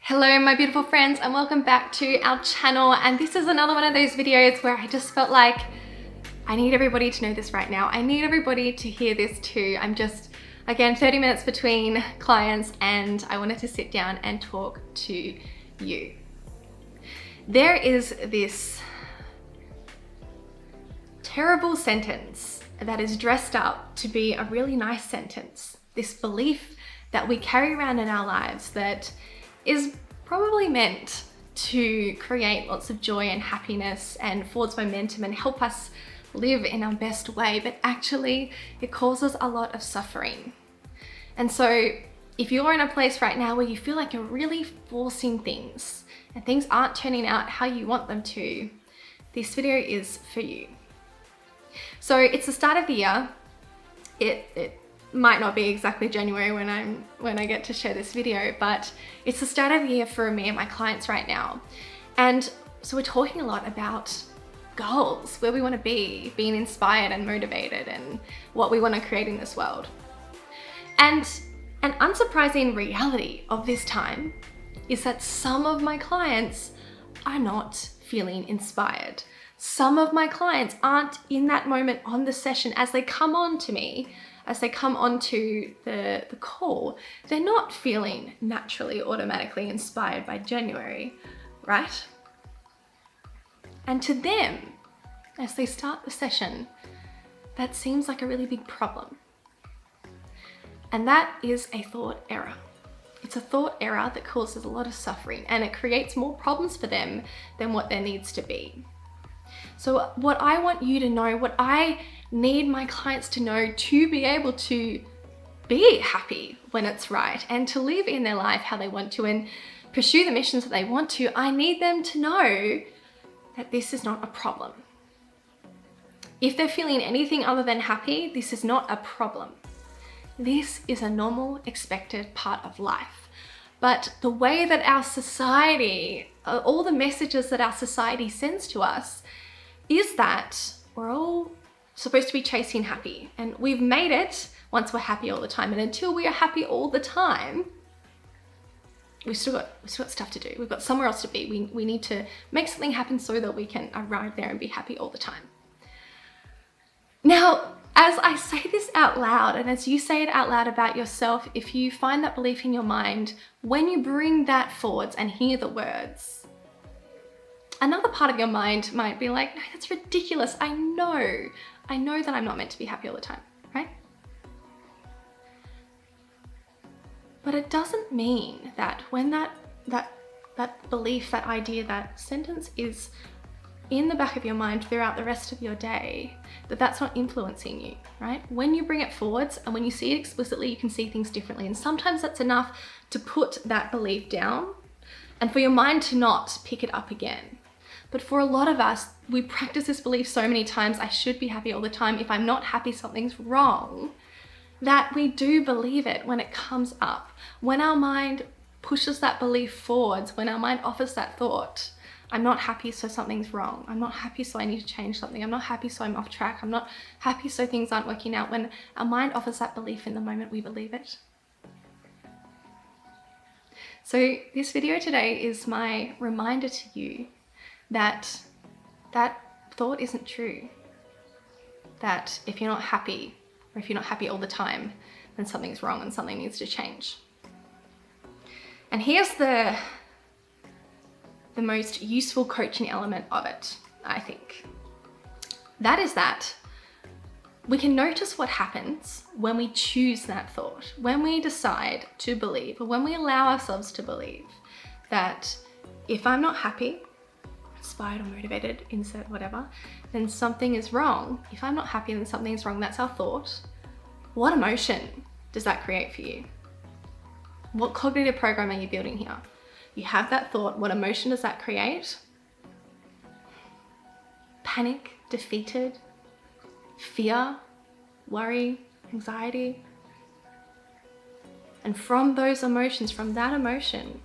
Hello my beautiful friends and welcome back to our channel, and this is another one of those videos where I just felt like I need everybody to know this right now. I need everybody to hear this too. I'm just, again, 30 minutes between clients and I wanted to sit down and talk to you. There is this terrible sentence that is dressed up to be a really nice sentence. This belief that we carry around in our lives that is probably meant to create lots of joy and happiness and forwards momentum and help us live in our best way, but actually it causes a lot of suffering. And so if you're in a place right now where you feel like you're really forcing things and things aren't turning out how you want them to, this video is for you. So it's the start of the year. It might not be exactly January when I get to share this video, but it's the start of the year for me and my clients right now. And so we're talking a lot about goals, where we want to be, being inspired and motivated, and what we want to create in this world. And an unsurprising reality of this time is that some of my clients are not feeling inspired. Some of my clients aren't in that moment on the session as they come on to me, as they come onto the call, they're not feeling naturally, automatically inspired by January, right? And to them, as they start the session, that seems like a really big problem. And that is a thought error. It's a thought error that causes a lot of suffering, and it creates more problems for them than what there needs to be. So what I want you to know, what I need my clients to know to be able to be happy when it's right and to live in their life how they want to and pursue the missions that they want to, I need them to know that this is not a problem. If they're feeling anything other than happy, this is not a problem. This is a normal, expected part of life. But the way that our society, all the messages that our society sends to us is that we're all supposed to be chasing happy, and we've made it once we're happy all the time, and until we are happy all the time, we've still got stuff to do. We've got somewhere else to be. We need to make something happen so that we can arrive there and be happy all the time. Now, as I say this out loud, and as you say it out loud about yourself, if you find that belief in your mind, when you bring that forwards and hear the words, another part of your mind might be like, no, that's ridiculous. I know that I'm not meant to be happy all the time, right? But it doesn't mean that when that belief, that idea, that sentence is in the back of your mind throughout the rest of your day, that's not influencing you, right? When you bring it forwards and when you see it explicitly, you can see things differently. And sometimes that's enough to put that belief down and for your mind to not pick it up again. But for a lot of us, we practice this belief so many times, I should be happy all the time. If I'm not happy, something's wrong, that we do believe it when it comes up. When our mind pushes that belief forwards, when our mind offers that thought, I'm not happy, so something's wrong. I'm not happy, so I need to change something. I'm not happy, so I'm off track. I'm not happy, so things aren't working out. When our mind offers that belief in the moment, we believe it. So this video today is my reminder to you that that thought isn't true. That if you're not happy, or if you're not happy all the time, then something's wrong and something needs to change. And here's the most useful coaching element of it, I think. That is that we can notice what happens when we choose that thought, when we decide to believe, or when we allow ourselves to believe that if I'm not happy, inspired or motivated, insert whatever, then something is wrong. If I'm not happy, then something is wrong. That's our thought. What emotion does that create for you? What cognitive program are you building here? You have that thought. What emotion does that create? Panic, defeated, fear, worry, anxiety. And from those emotions, from that emotion,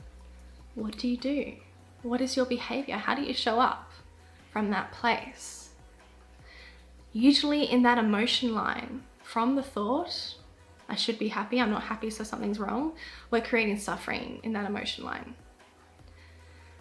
what do you do? What is your behavior? How do you show up from that place? Usually in that emotion line, from the thought, I should be happy, I'm not happy, so something's wrong, we're creating suffering in that emotion line.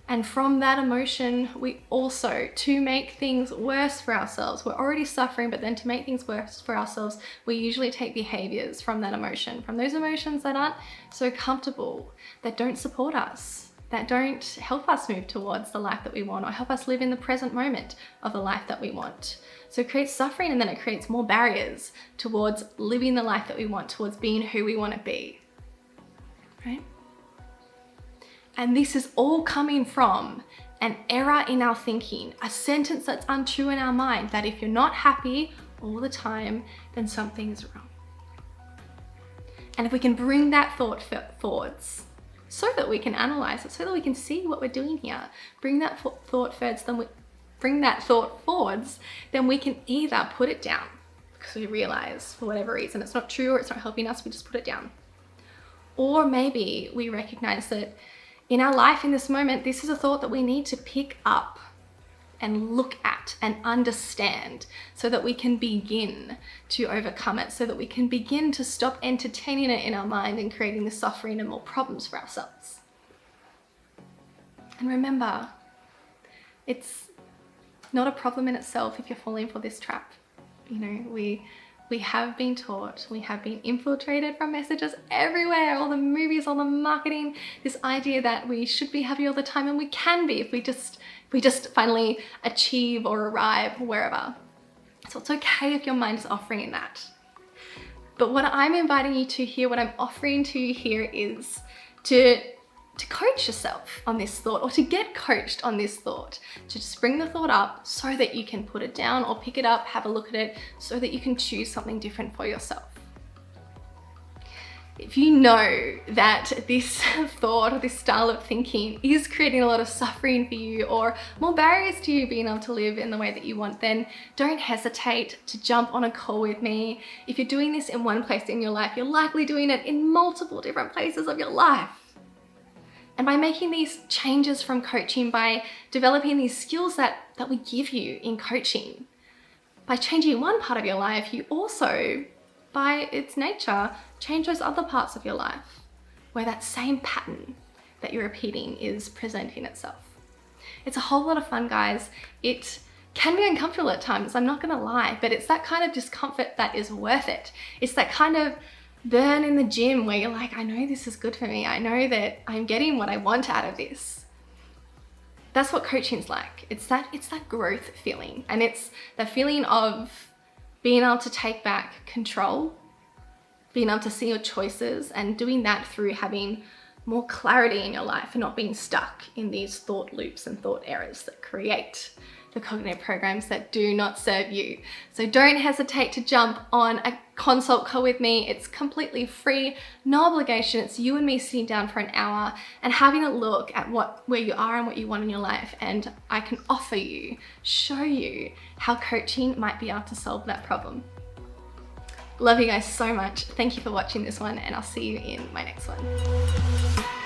And from that emotion, we also, to make things worse for ourselves, we're already suffering, but then to make things worse for ourselves, we usually take behaviors from that emotion, from those emotions that aren't so comfortable, that don't support us, that don't help us move towards the life that we want or help us live in the present moment of the life that we want. So it creates suffering, and then it creates more barriers towards living the life that we want, towards being who we want to be, right? And this is all coming from an error in our thinking, a sentence that's untrue in our mind, that if you're not happy all the time, then something is wrong. And if we can bring that thought forwards, so that we can analyze it, so that we can see what we're doing here, bring that thought forwards, then we can either put it down, because we realize for whatever reason it's not true or it's not helping us, we just put it down. Or maybe we recognize that in our life in this moment, this is a thought that we need to pick up and look at and understand, so that we can begin to overcome it, so that we can begin to stop entertaining it in our mind and creating the suffering and more problems for ourselves. And remember, it's not a problem in itself if you're falling for this trap. You know, we have been taught, we have been infiltrated from messages everywhere, all the movies, all the marketing, this idea that we should be happy all the time, and we can be if we just finally achieve or arrive wherever. So it's okay if your mind is offering that. But what I'm inviting you to here, what I'm offering to you here, is to coach yourself on this thought, or to get coached on this thought, to just bring the thought up so that you can put it down or pick it up, have a look at it, so that you can choose something different for yourself. If you know that this thought or this style of thinking is creating a lot of suffering for you, or more barriers to you being able to live in the way that you want, then don't hesitate to jump on a call with me. If you're doing this in one place in your life, you're likely doing it in multiple different places of your life. And by making these changes from coaching, by developing these skills that we give you in coaching, by changing one part of your life, you also, by its nature, change those other parts of your life where that same pattern that you're repeating is presenting itself. It's a whole lot of fun, guys. It can be uncomfortable at times, I'm not gonna lie, but it's that kind of discomfort that is worth it. It's that kind of burn in the gym where you're like, I know this is good for me. I know that I'm getting what I want out of this. That's what coaching's like. It's that growth feeling. And it's the feeling of being able to take back control, being able to see your choices, and doing that through having more clarity in your life and not being stuck in these thought loops and thought errors that create the cognitive programs that do not serve you. So don't hesitate to jump on a consult call with me. It's completely free, no obligation. It's you and me sitting down for an hour and having a look at where you are and what you want in your life. And I can offer you, show you how coaching might be able to solve that problem. Love you guys so much. Thank you for watching this one, and I'll see you in my next one.